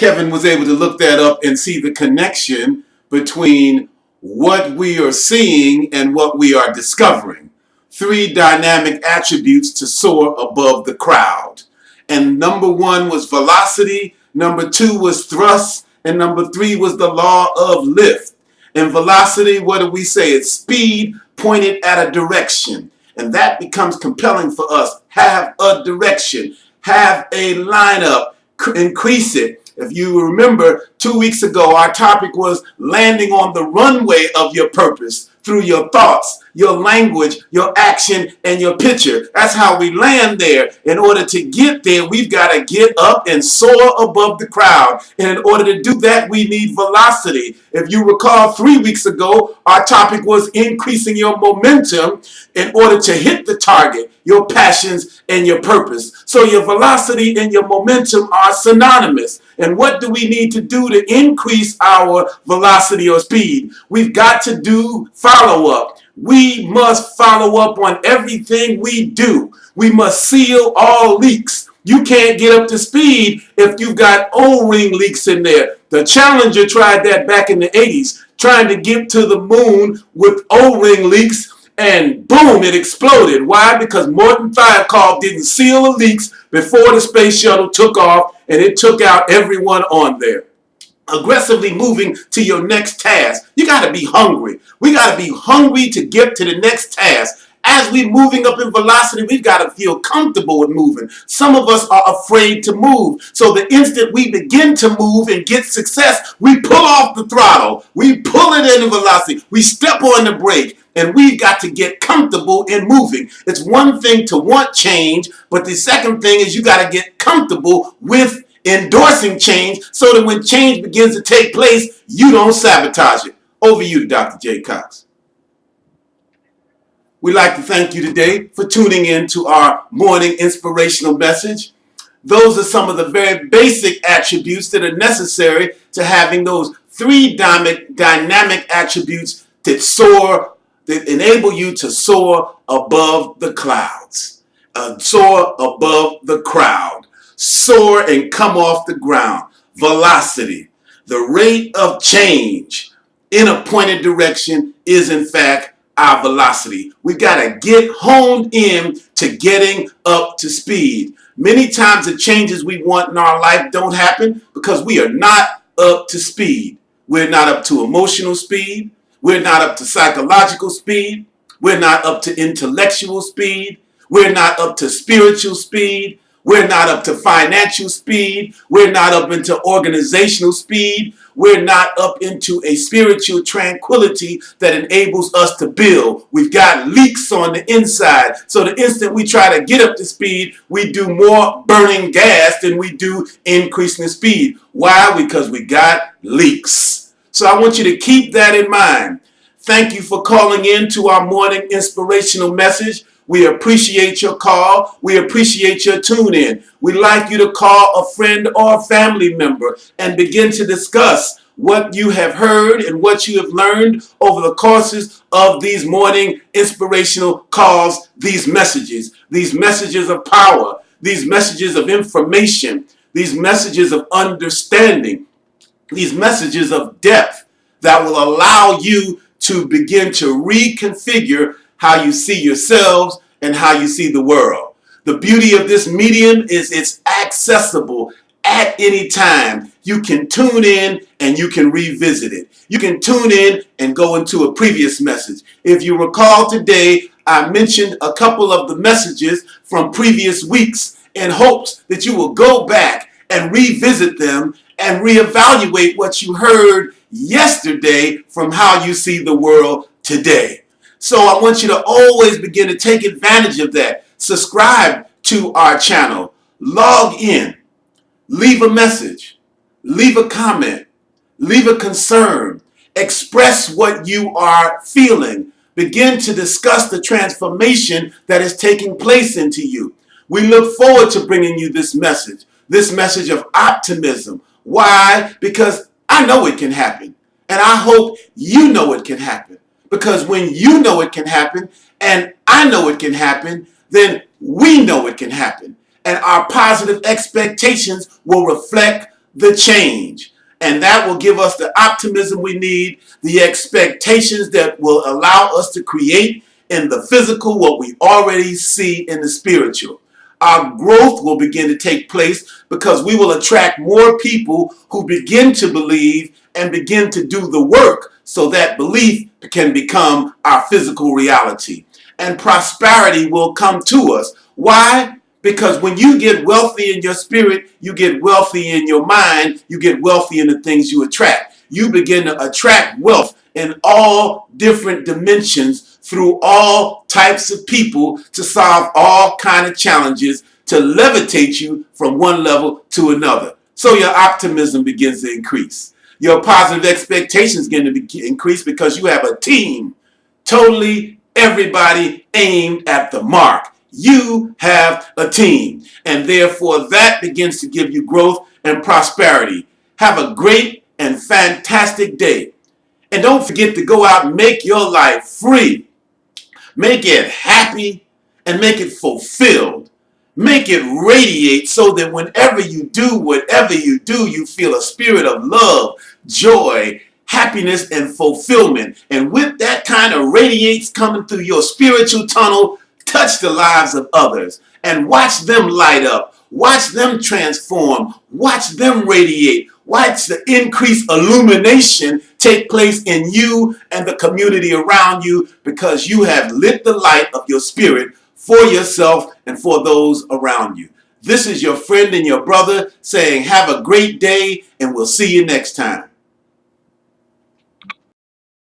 Kevin was able to look that up and see the connection between what we are seeing and what we are discovering. 3 dynamic attributes to soar above the crowd. And number 1 was velocity, number 2 was thrust, and number 3 was the law of lift. In velocity, what do we say? It's speed pointed at a direction. And that becomes compelling for us. Have a direction. Have a lineup. Increase it. If you remember, 2 weeks ago, our topic was landing on the runway of your purpose through your thoughts, your language, your action, and your picture. That's how we land there. In order to get there, we've got to get up and soar above the crowd. And in order to do that, we need velocity. If you recall, 3 weeks ago, our topic was increasing your momentum in order to hit the target, your passions, and your purpose. So your velocity and your momentum are synonymous. And what do we need to do to increase our velocity or speed? We've got to do follow-up. We must follow up on everything we do. We must seal all leaks. You can't get up to speed if you've got O-ring leaks in there. The Challenger tried that back in the 80s, trying to get to the moon with O-ring leaks, and boom, it exploded. Why? Because Morton Thiokol didn't seal the leaks before the space shuttle took off, and it took out everyone on there. Aggressively moving to your next task. You got to be hungry. We got to be hungry to get to the next task. As we're moving up in velocity, we've got to feel comfortable with moving. Some of us are afraid to move. So the instant we begin to move and get success, we pull off the throttle. We pull it in velocity. We step on the brake. And we've got to get comfortable in moving. It's one thing to want change, but the second thing is you got to get comfortable with endorsing change so that when change begins to take place, you don't sabotage it. Over you, Dr. J. Cox. We'd like to thank you today for tuning in to our morning inspirational message. Those are some of the very basic attributes that are necessary to having those 3 dynamic attributes that soar, that enable you to soar above the clouds. Soar above the crowd. Soar and come off the ground. Velocity. The rate of change in a pointed direction is in fact our velocity. We've got to get honed in to getting up to speed. Many times the changes we want in our life don't happen because we are not up to speed. We're not up to emotional speed. We're not up to psychological speed. We're not up to intellectual speed. We're not up to spiritual speed. We're not up to financial speed. We're not up into organizational speed. We're not up into a spiritual tranquility that enables us to build. We've got leaks on the inside. So the instant we try to get up to speed, we do more burning gas than we do increasing the speed. Why? Because we got leaks. So I want you to keep that in mind. Thank you for calling in to our morning inspirational message. We appreciate your call. We appreciate your tune in. We'd like you to call a friend or a family member and begin to discuss what you have heard and what you have learned over the courses of these morning inspirational calls, these messages of power, these messages of information, these messages of understanding, these messages of depth that will allow you to begin to reconfigure how you see yourselves and how you see the world. The beauty of this medium is it's accessible at any time. You can tune in and you can revisit it. You can tune in and go into a previous message. If you recall today, I mentioned a couple of the messages from previous weeks in hopes that you will go back and revisit them and reevaluate what you heard yesterday from how you see the world today. So I want you to always begin to take advantage of that. Subscribe to our channel. Log in. Leave a message. Leave a comment. Leave a concern. Express what you are feeling. Begin to discuss the transformation that is taking place into you. We look forward to bringing you this message of optimism. Why? Because I know it can happen. And I hope you know it can happen. Because when you know it can happen and I know it can happen, then we know it can happen. And our positive expectations will reflect the change. And that will give us the optimism we need, the expectations that will allow us to create in the physical what we already see in the spiritual. Our growth will begin to take place because we will attract more people who begin to believe and begin to do the work so that belief can become our physical reality. And prosperity will come to us. Why? Because when you get wealthy in your spirit, you get wealthy in your mind, you get wealthy in the things you attract. You begin to attract wealth in all different dimensions through all types of people to solve all kind of challenges, to levitate you from one level to another. So your optimism begins to increase. Your positive expectations begin to increase because you have a team. Totally everybody aimed at the mark. You have a team, and therefore that begins to give you growth and prosperity. Have a great and fantastic day. And don't forget to go out and make your life free. Make it happy and make it fulfilled. Make it radiate so that whenever you do whatever you do, you feel a spirit of love, joy, happiness, and fulfillment. And with that kind of radiates coming through your spiritual tunnel, touch the lives of others and watch them light up. Watch them transform. Watch them radiate. Watch the increased illumination take place in you and the community around you because you have lit the light of your spirit for yourself and for those around you. This is your friend and your brother saying, have a great day, and we'll see you next time.